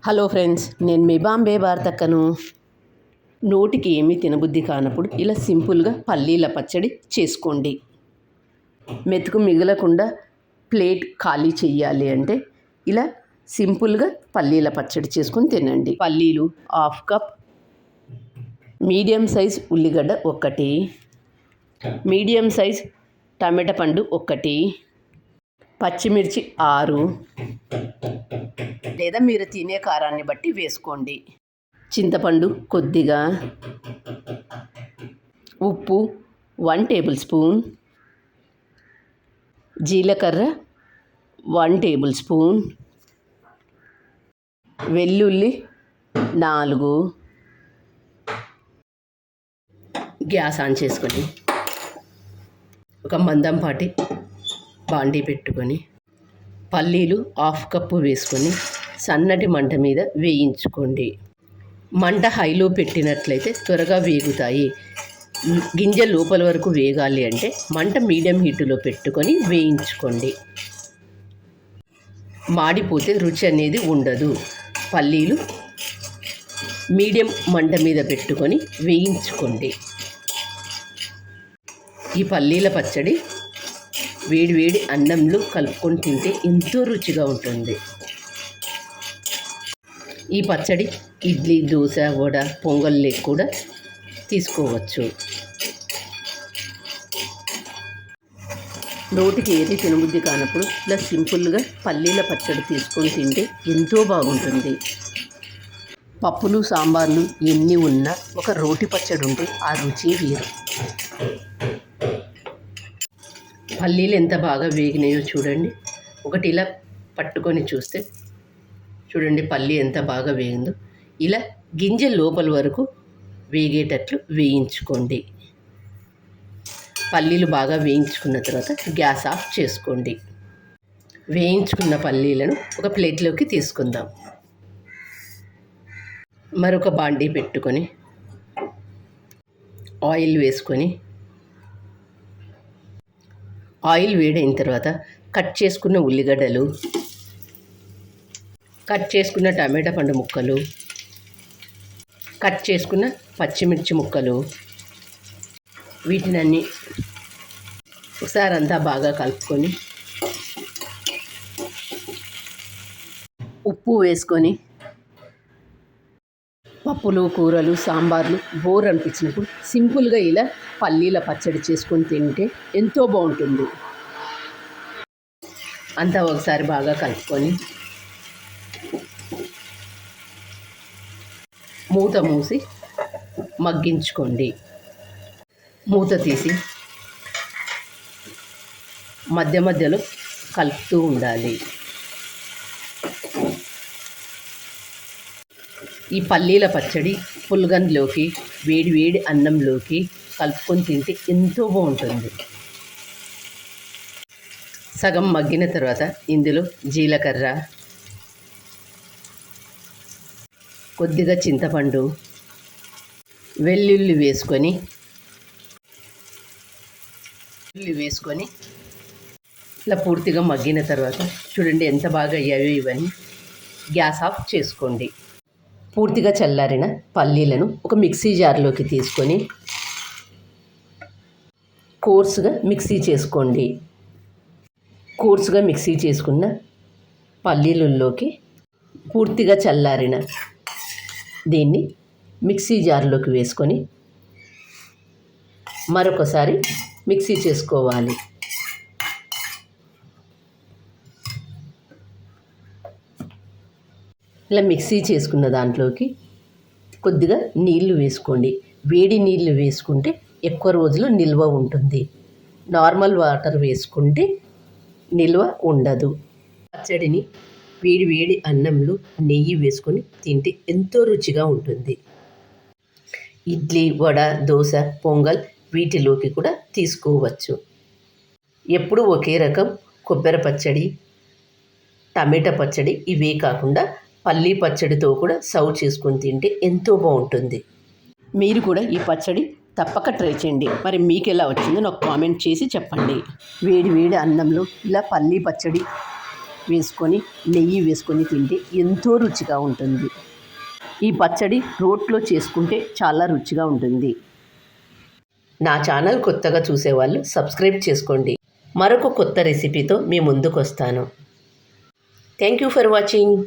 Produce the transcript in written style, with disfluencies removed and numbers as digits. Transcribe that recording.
Hello friends, నేను మీ బాంబే భారతక్కను. నోటికి ఏమీ తినబుద్ధి కానప్పుడు ఇలా సింపుల్గా పల్లీల పచ్చడి చేసుకోండి. మెతుకు మిగలకుండా ప్లేట్ ఖాళీ చెయ్యాలి అంటే ఇలా సింపుల్గా పల్లీల పచ్చడి చేసుకొని తినండి. పల్లీలు 1/2 కప్, మీడియం సైజ్ ఉల్లిగడ్డ 1, మీడియం సైజ్ టమాటా పండు 1, పచ్చిమిర్చి 6 లేదా మీరు తినే కారాన్ని బట్టి వేసుకోండి. చింతపండు కొద్దిగా, ఉప్పు 1 టేబుల్ స్పూన్, జీలకర్ర 1 టేబుల్ స్పూన్, వెల్లుల్లి 4. గ్యాస్ ఆన్ చేసుకొని ఒక మందంపాటి బాండీ పెట్టుకొని పల్లీలు 1/2 కప్పు వేసుకొని సన్నటి మంట మీద వేయించుకోండి. మంట హైలో పెట్టినట్లయితే త్వరగా వేగుతాయి. గింజ లోపల వరకు వేగాలి అంటే మంట మీడియం హీటులో పెట్టుకొని వేయించుకోండి. మాడిపోతే రుచి అనేది ఉండదు. పల్లీలు మీడియం మంట మీద పెట్టుకొని వేయించుకోండి. ఈ పల్లీల పచ్చడి వేడి అన్నంలో కలుపుకొని తింటే ఎంతో రుచిగా ఉంటుంది. ఈ పచ్చడి ఇడ్లీ, దోశ, వడ, పొంగల్లో కూడా తీసుకోవచ్చు. నోటికి ఏది తినబుద్ధి కానప్పుడు ఇలా సింపుల్గా పల్లీల పచ్చడి తీసుకొని తింటే ఎంతో బాగుంటుంది. పప్పులు, సాంబార్లు ఎన్ని ఉన్నా ఒక రోటి పచ్చడి ఉంటే ఆ రుచి వేరు. పల్లీలు ఎంత బాగా వేగినాయో చూడండి. ఒకటి ఇలా పట్టుకొని చూస్తే చూడండి పల్లి ఎంత బాగా వేగిందో. ఇలా గింజ లోపల వరకు వేగేటట్లు వేయించుకోండి. పల్లీలు బాగా వేయించుకున్న తర్వాత గ్యాస్ ఆఫ్ చేసుకోండి. వేయించుకున్న పల్లీలను ఒక ప్లేట్లోకి తీసుకుందాం. మరొక బాండీ పెట్టుకొని ఆయిల్ వేసుకొని ఆయిల్ వేడైన తర్వాత కట్ చేసుకున్న ఉల్లిగడ్డలు, కట్ చేసుకున్న టమాటా పండు ముక్కలు, కట్ చేసుకున్న పచ్చిమిర్చి ముక్కలు, వీటినన్నీ ఒకసారి అంతా బాగా కలుపుకొని ఉప్పు వేసుకొని పప్పులు, కూరలు, సాంబార్లు బోర్ అనిపించినప్పుడు సింపుల్గా ఇలా పల్లీల పచ్చడి చేసుకొని తింటే ఎంతో బాగుంటుంది. అంతా ఒకసారి బాగా కలుపుకొని మూత మూసి మగ్గించుకోండి. మూత తీసి మధ్యలో కలుపుతూ ఉండాలి. ఈ పల్లీల పచ్చడి పులగంలోకి, వేడి అన్నంలోకి కలుపుకొని తింటే ఎంతో బాగుంటుంది. సగం మగ్గిన తర్వాత ఇందులో జీలకర్ర, కొద్దిగా చింతపండు, వెల్లుల్లి వేసుకొని ఇలా పూర్తిగా మగ్గిన తర్వాత చూడండి ఎంత బాగా అయ్యాయో ఇవన్నీ. గ్యాస్ ఆఫ్ చేసుకోండి. పూర్తిగా చల్లారిన పల్లీలను ఒక మిక్సీ జార్లోకి తీసుకొని కోర్సుగా మిక్సీ చేసుకోండి. కోర్సుగా మిక్సీ చేసుకున్న పల్లీలలోకి పూర్తిగా చల్లారిన దీన్ని మిక్సీ జార్లోకి వేసుకొని మరొకసారి మిక్సీ చేసుకోవాలి. ఇలా మిక్సీ చేసుకున్న దాంట్లోకి కొద్దిగా నీళ్లు వేసుకోండి. వేడి నీళ్లు వేసుకుంటే ఎక్కువ రోజులు నిల్వ ఉంటుంది. నార్మల్ వాటర్ వేసుకుంటే నిల్వ ఉండదు. పచ్చడిని వేడి అన్నంలో నెయ్యి వేసుకొని తింటే ఎంతో రుచిగా ఉంటుంది. ఇడ్లీ, వడ, దోశ, పొంగల్ వీటిలోకి కూడా తీసుకోవచ్చు. ఎప్పుడు ఒకే రకం కొబ్బరి పచ్చడి, టమాటా పచ్చడి ఇవే కాకుండా పల్లీ పచ్చడితో కూడా సర్వ్ చేసుకొని తింటే ఎంతో బాగుంటుంది. మీరు కూడా ఈ పచ్చడి తప్పక ట్రై చేయండి. మరి మీకు ఎలా వచ్చిందో నాకు కామెంట్ చేసి చెప్పండి. వేడి అన్నంలో ఇలా పల్లీ పచ్చడి వేసుకొని నెయ్యి వేసుకొని తింటే ఎంతో రుచిగా ఉంటుంది. ఈ పచ్చడి రోట్లో చేసుకుంటే చాలా రుచిగా ఉంటుంది. నా ఛానల్ కొత్తగా చూసేవాళ్ళు సబ్స్క్రైబ్ చేసుకోండి. మరొక కొత్త రెసిపీతో మీ ముందుకు వస్తాను. Thank you for watching.